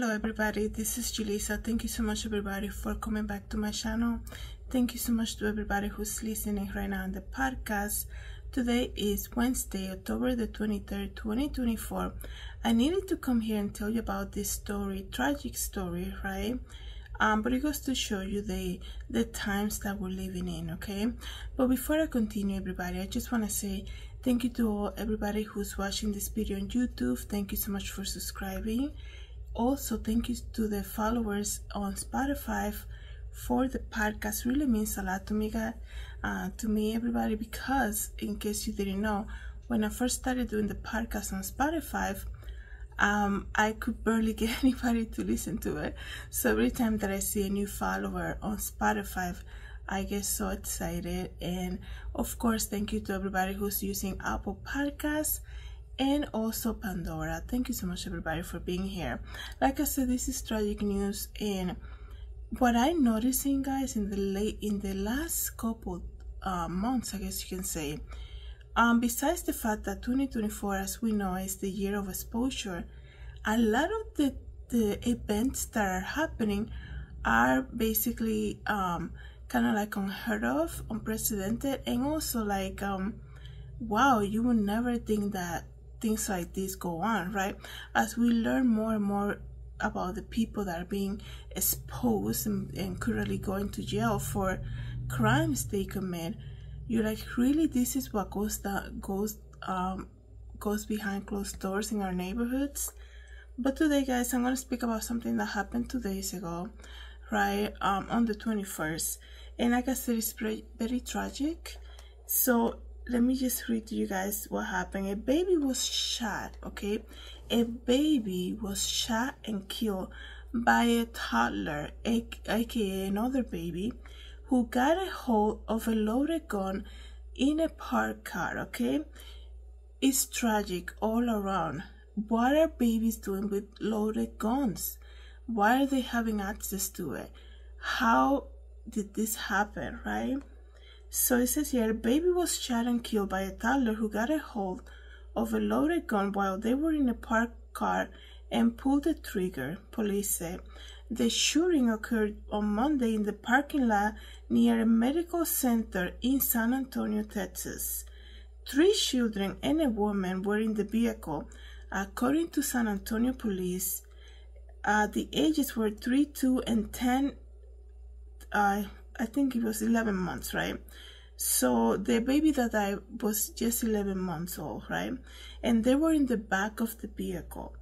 Hello everybody, this is Julissa. Thank you so much everybody for coming back to my channel. Thank you so much to everybody who's listening right now on the podcast. Today is Wednesday, October the 23rd, 2024. I needed to come here and tell you about this story, tragic story, right? But it goes to show you the times that we're living in, okay? But before I continue everybody, I just want to say thank you to everybody who's watching this video on YouTube. Thank you so much for subscribing. Also, thank you to the followers on Spotify for the podcast. Really means a lot to me, guys, to me, everybody, because in case you didn't know, when I first started doing the podcast on Spotify, I could barely get anybody to listen to it. So every time that I see a new follower on Spotify, I get so excited. And of course, thank you to everybody who's using Apple Podcasts and also Pandora. Thank you so much everybody for being here. Like I said, this is tragic news, and what I'm noticing, guys, in the last couple months, I guess you can say, besides the fact that 2024, as we know, is the year of exposure, a lot of the events that are happening are basically kind of like unheard of, unprecedented, and also like wow, you would never think that things like this go on, right? As we learn more and more about the people that are being exposed and currently going to jail for crimes they commit, you're like, really, this is what goes behind closed doors in our neighborhoods? But today, guys, I'm going to speak about something that happened 2 days ago, right, on the 21st, and like I said, it's very tragic. So let me just read to you guys what happened. A baby was shot, okay? A baby was shot and killed by a toddler, aka another baby, who got a hold of a loaded gun in a parked car, okay? It's tragic all around. What are babies doing with loaded guns? Why are they having access to it? How did this happen, right? So it says here, a baby was shot and killed by a toddler who got a hold of a loaded gun while they were in a parked car and pulled the trigger, police said. The shooting occurred on Monday in the parking lot near a medical center in San Antonio, Texas. 3 children and a woman were in the vehicle, according to San Antonio police. The ages were 3, 2, and 10. I think it was 11 months, right? So the baby that died was just 11 months old, right? And they were in the back of the vehicle.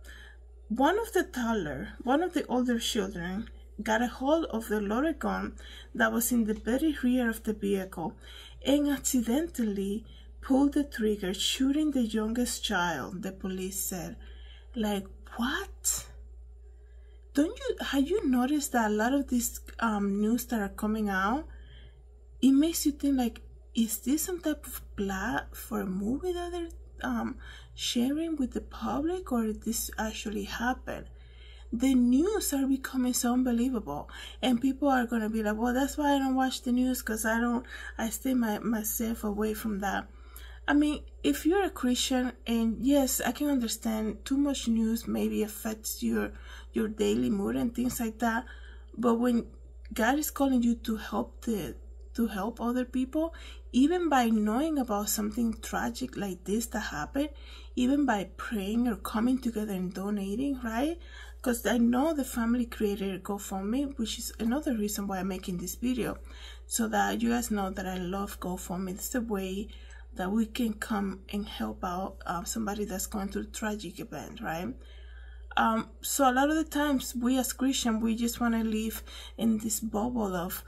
One of the older children got a hold of the loaded gun that was in the very rear of the vehicle and accidentally pulled the trigger, shooting the youngest child, the police said. Like, what? Have you noticed that a lot of these news that are coming out, it makes you think like, is this some type of plot for a movie that they're sharing with the public, or did this actually happen? The news are becoming so unbelievable, and people are gonna be like, well, that's why I don't watch the news, because I stay myself away from that. I mean, if you're a Christian, and yes, I can understand too much news maybe affects your daily mood and things like that, but when God is calling you to help other people, even by knowing about something tragic like this that happened, even by praying or coming together and donating, right? Because I know the family created a GoFundMe, which is another reason why I'm making this video, so that you guys know that I love GoFundMe. It's a way that we can come and help out somebody that's going through a tragic event, right? So a lot of the times we as Christians, we just want to live in this bubble of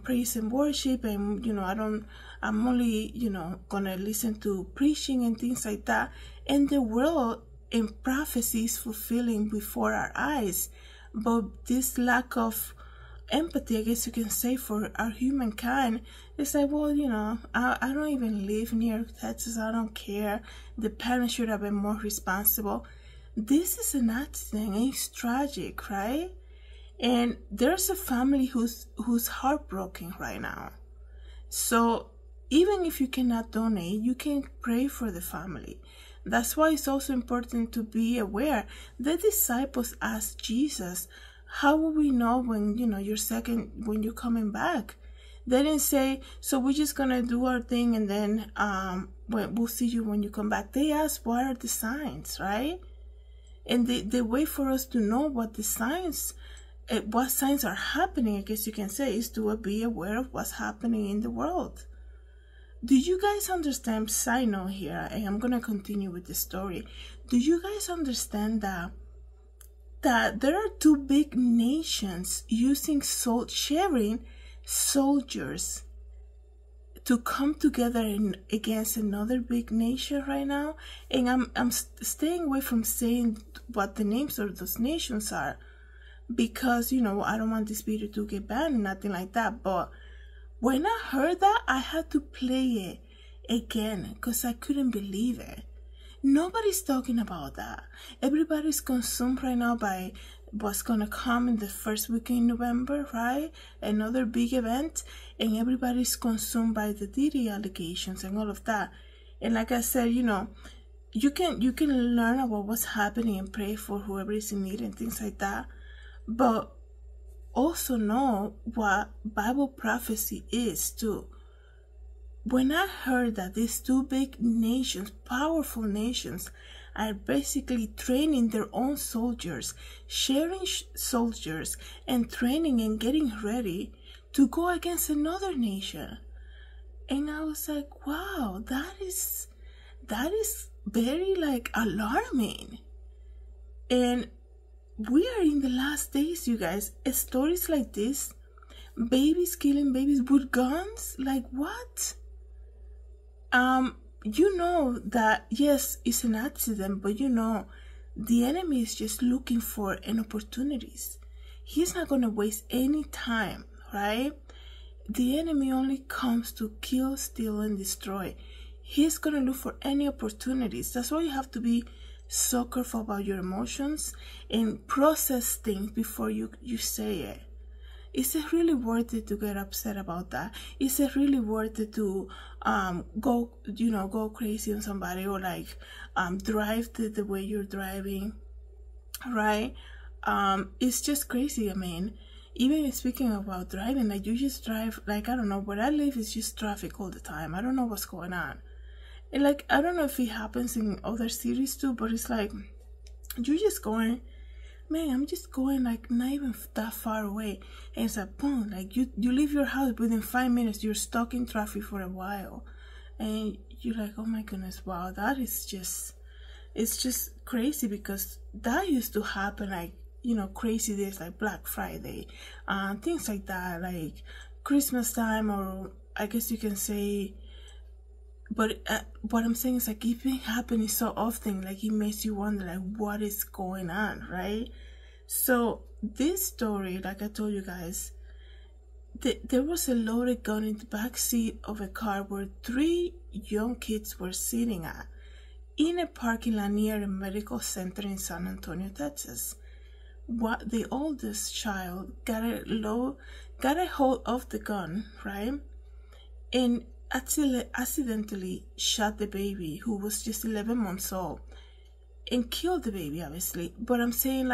praise and worship, and I'm only gonna listen to preaching and things like that, and the world and prophecy is fulfilling before our eyes. But this lack of empathy, I guess you can say, for our humankind, it's like, well, I don't even live near Texas, I don't care, the parents should have been more responsible. This is an accident, and it's tragic, right? And there's a family who's heartbroken right now. So even if you cannot donate, you can pray for the family. That's why it's also important to be aware. The disciples asked Jesus, how will we know when, when you're coming back? They didn't say, so we're just going to do our thing and then we'll see you when you come back. They asked, what are the signs, right? And the way for us to know what signs are happening, I guess you can say, is to be aware of what's happening in the world. Do you guys understand? Side note here, and I'm gonna continue with the story. Do you guys understand that there are two big nations sharing soldiers to come together against another big nation right now? And I'm staying away from saying what the names of those nations are, because I don't want this video to get banned and nothing like that. But when I heard that, I had to play it again because I couldn't believe it. Nobody's talking about that. Everybody's consumed right now by what's gonna come in the first week in November, right? Another big event, and everybody's consumed by the Diddy allegations and all of that. And like I said, you can learn about what's happening and pray for whoever is in need and things like that. But also know what Bible prophecy is too. When I heard that these two big nations, powerful nations, are basically training their own soldiers, sharing soldiers, and training and getting ready to go against another nation, and I was like, wow, that is very alarming. And we are in the last days, you guys. Stories like this, babies killing babies with guns, like what? That yes, it's an accident, but the enemy is just looking for an opportunities. He's not gonna waste any time, right? The enemy only comes to kill, steal, and destroy. He's gonna look for any opportunities. That's why you have to be so careful about your emotions and process things before you say it. Is it really worth it to get upset about that? Is it really worth it to go crazy on somebody, or drive the way you're driving, right? It's just crazy. I mean, even speaking about driving, you just drive, I don't know, where I live is just traffic all the time. I don't know what's going on. And I don't know if it happens in other cities too, but it's you're just going, man, I'm just going not even that far away, and it's boom, you leave your house, within 5 minutes you're stuck in traffic for a while, and you're oh my goodness, wow, that is just, it's just crazy, because that used to happen crazy days like Black Friday, things like that, Christmas time, or I guess you can say. But what I'm saying is it's been happening so often, it makes you wonder what is going on, right? So this story, like I told you guys, there was a loaded gun in the back seat of a car where 3 young kids were sitting at, in a parking lot near a medical center in San Antonio, Texas. The oldest child got a hold of the gun, right? And accidentally shot the baby, who was just 11 months old, and killed the baby, obviously. But I'm saying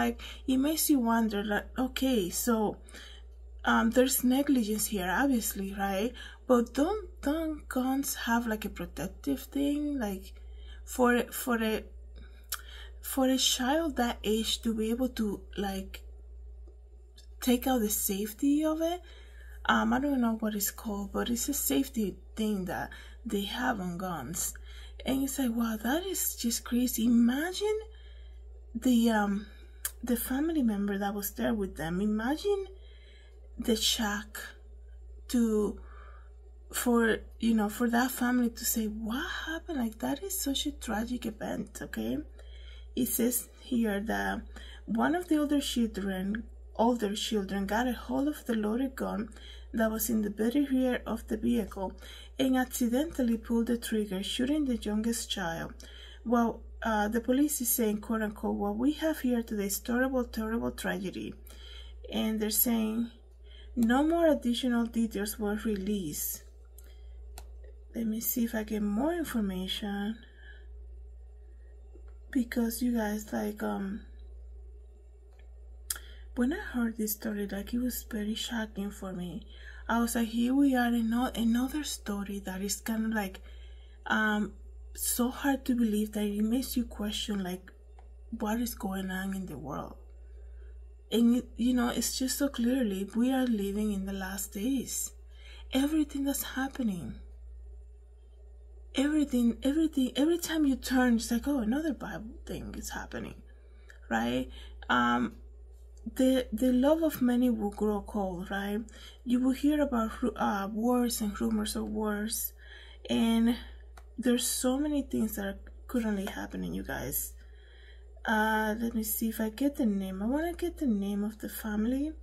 it makes you wonder, okay, so there's negligence here, obviously, right? But don't guns have a protective thing, for a child that age to be able to take out the safety of it? I don't know what it's called, but it's a safety thing that they have on guns. And it's wow, that is just crazy. Imagine the family member that was there with them. Imagine the shock for that family to say, what happened? That is such a tragic event, okay? It says here that one of the older children got a hold of the loaded gun that was in the very rear of the vehicle and accidentally pulled the trigger, shooting the youngest child. Well, the police is saying, quote unquote, what we have here today is terrible, terrible tragedy. And they're saying no more additional details were released. Let me see if I get more information. because you guys, like, when I heard this story, like, it was very shocking for me. I was like, here we are in another story that is kind of like so hard to believe that it makes you question, like, what is going on in the world. And you know, it's just so clearly we are living in the last days. Everything that's happening, every time you turn, it's like, oh, another Bible thing is happening, right? The love of many will grow cold, right? You will hear about wars and rumors of wars, and there's so many things that are currently happening, you guys. Let me see if I get the name. I want to get the name of the family,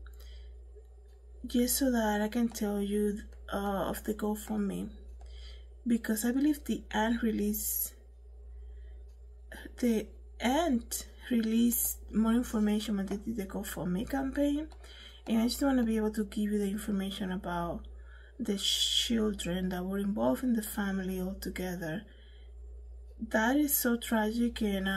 just so that I can tell you of the GoFundMe, because I believe the aunt released more information when they did the GoFundMe campaign, and I just want to be able to give you the information about the children that were involved in the family altogether. That is so tragic, and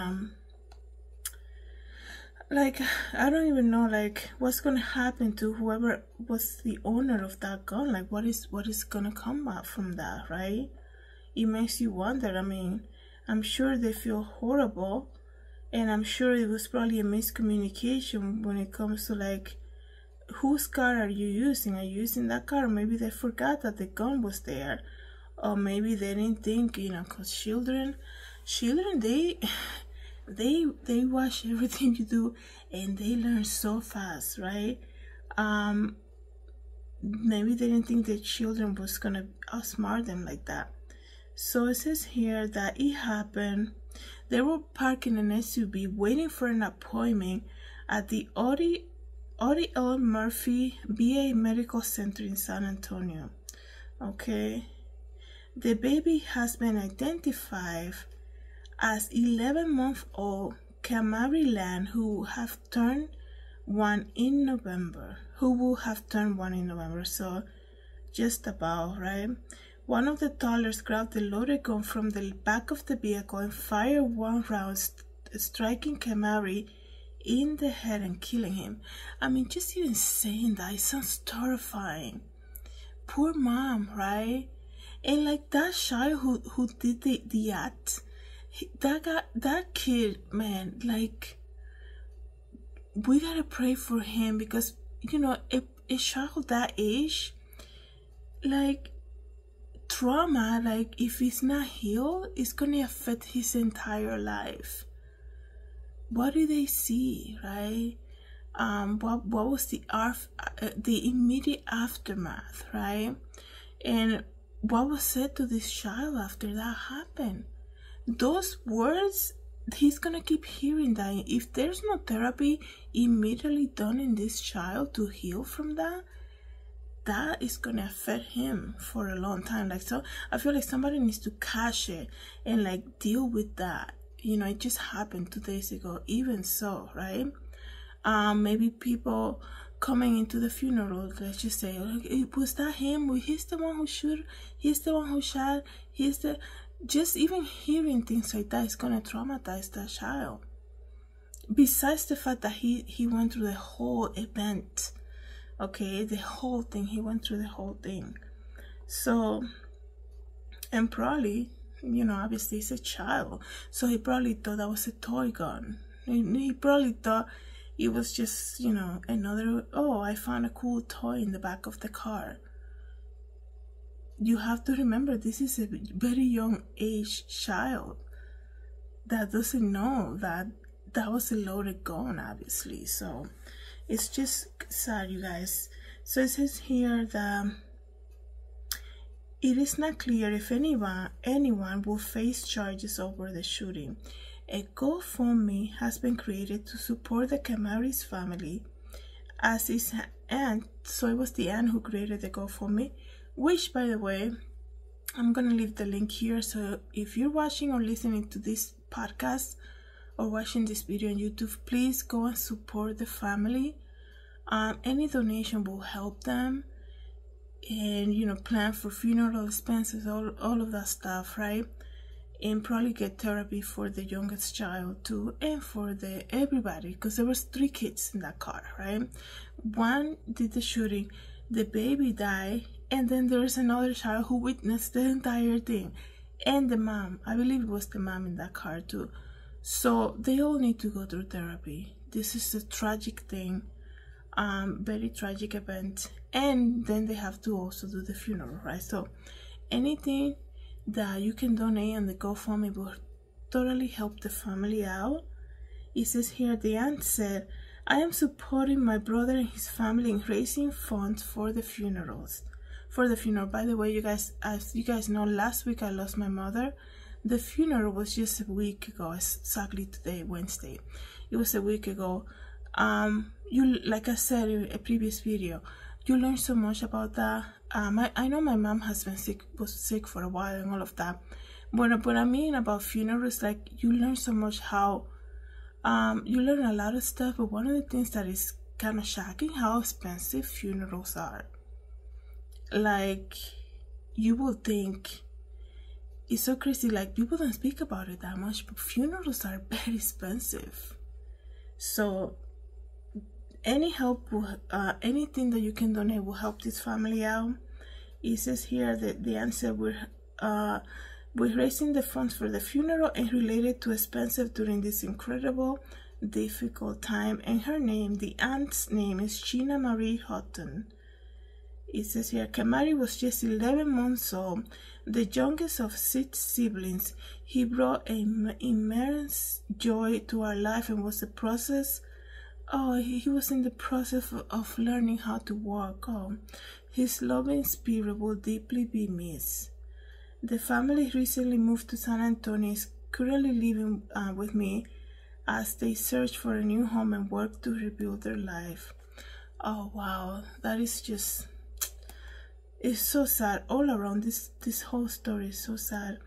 like, I don't even know, like, what's gonna happen to whoever was the owner of that gun. Like, what is gonna come out from that, right? It makes you wonder. I mean, I'm sure they feel horrible, and I'm sure it was probably a miscommunication when it comes to, like, whose car are you using? Are you using that car? Or maybe they forgot that the gun was there, or maybe they didn't think, you know, because children, they watch everything you do, and they learn so fast, right? Maybe they didn't think the children was gonna outsmart them like that. So it says here that it happened. They were parking an SUV waiting for an appointment at the Audie L. Murphy VA Medical Center in San Antonio. Okay, the baby has been identified as 11-month-old Kamari Land, who will have turned 1 in November. So just about, right? One of the toddlers grabbed the loaded gun from the back of the vehicle and fired one round, striking Kamari in the head and killing him. I mean, just even saying that, it sounds terrifying. Poor mom, right? And like that child who did the act, that kid, man, like, we gotta pray for him, because, you know, a child that age, like, trauma, like, if it's not healed, it's gonna affect his entire life. What do they see, right? What was the immediate aftermath, right? And what was said to this child after that happened? Those words, he's gonna keep hearing that. If there's no therapy immediately done in this child to heal from that, that is gonna affect him for a long time. Like, so I feel like somebody needs to catch it and, like, deal with that. You know, it just happened 2 days ago. Even so, right? Maybe people coming into the funeral, let's just say, was that him? He's the one who shoot. He's the one who shot. Just even hearing things like that is gonna traumatize that child. Besides the fact that he went through the whole event, okay, the whole thing, he went through the whole thing. So, and probably, you know, obviously he's a child, so he probably thought that was a toy gun. He probably thought it was just, you know, another, oh, I found a cool toy in the back of the car. You have to remember, this is a very young age child that doesn't know that that was a loaded gun, obviously. So it's just sad, you guys. So it says here that it is not clear if anyone will face charges over the shooting. A GoFundMe has been created to support the Kamari's family, as his aunt. So it was the aunt who created the GoFundMe, which, by the way, I'm gonna leave the link here. So if you're watching or listening to this podcast or watching this video on YouTube, please go and support the family. Any donation will help them, and, you know, plan for funeral expenses, all of that stuff, right? and probably get therapy for the youngest child too, and for the everybody, because there was 3 kids in that car, right? One did the shooting, the baby died, and then there's another child who witnessed the entire thing, and the mom, I believe it was the mom in that car too. So they all need to go through therapy. This is a tragic thing, very tragic event, and then they have to also do the funeral, right? So anything that you can donate on the GoFundMe will totally help the family out. It says here, the aunt said, I am supporting my brother and his family in raising funds for the funerals. For the funeral, by the way, you guys, as you guys know, last week I lost my mother. The funeral was just a week ago, exactly today, Wednesday. It was a week ago. Like I said in a previous video, you learn so much about that. I know my mom has been sick, was sick for a while and all of that. But I mean about funerals, like you learn so much how, you learn a lot of stuff. But one of the things that is kind of shocking, how expensive funerals are. Like, you will think, it's so crazy, like people don't speak about it that much, but funerals are very expensive. So any help will, anything that you can donate will help this family out. It says here that the answer, we're raising the funds for the funeral and related to expenses during this incredible, difficult time. And her name, the aunt's name, is Gina Marie Houghton. It says here, Kamari was just 11 months old, the youngest of 6 siblings. He brought immense joy to our life and was the process. Oh, he was in the process of learning how to walk. Oh, his loving spirit will deeply be missed. The family recently moved to San Antonio, is currently living with me as they search for a new home and work to rebuild their life. Oh, wow. That is just... it's so sad all around. This whole story is so sad.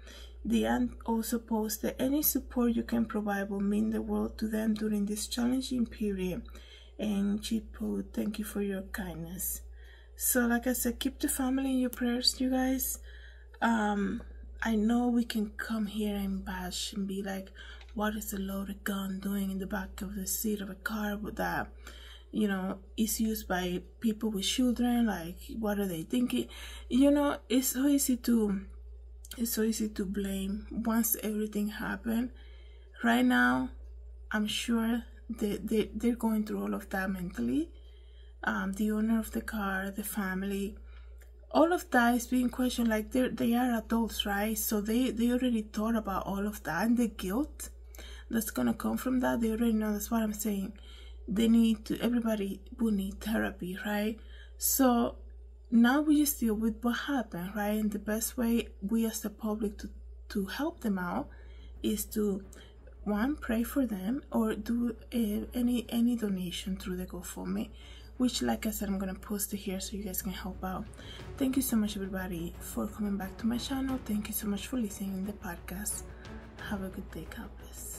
The aunt also posted, any support you can provide will mean the world to them during this challenging period. And she put, thank you for your kindness. So like I said, keep the family in your prayers, you guys. I know we can come here and bash and be like, what is a loaded gun doing in the back of the seat of a car with that, you know, is used by people with children? Like, what are they thinking? You know, it's so easy to blame once everything happened. Right now, I'm sure they're going through all of that mentally. The owner of the car, the family, all of that is being questioned. Like, they are adults, right? So they already thought about all of that, and the guilt that's gonna come from that, they already know. That's what I'm saying. They need to, everybody will need therapy, right? So now we just deal with what happened, right? And the best way we as the public to help them out is to, one, pray for them, or do any donation through the GoFundMe, which, like I said, I'm gonna post it here so you guys can help out. Thank you so much, everybody, for coming back to my channel. Thank you so much for listening to the podcast. Have a good day. God bless.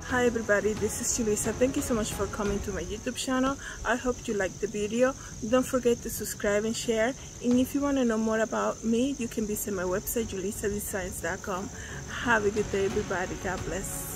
Hi everybody, this is Julissa. Thank you so much for coming to my YouTube channel. I hope you liked the video. Don't forget to subscribe and share. And if you want to know more about me, you can visit my website, julissadesigns.com. Have a good day, everybody. God bless.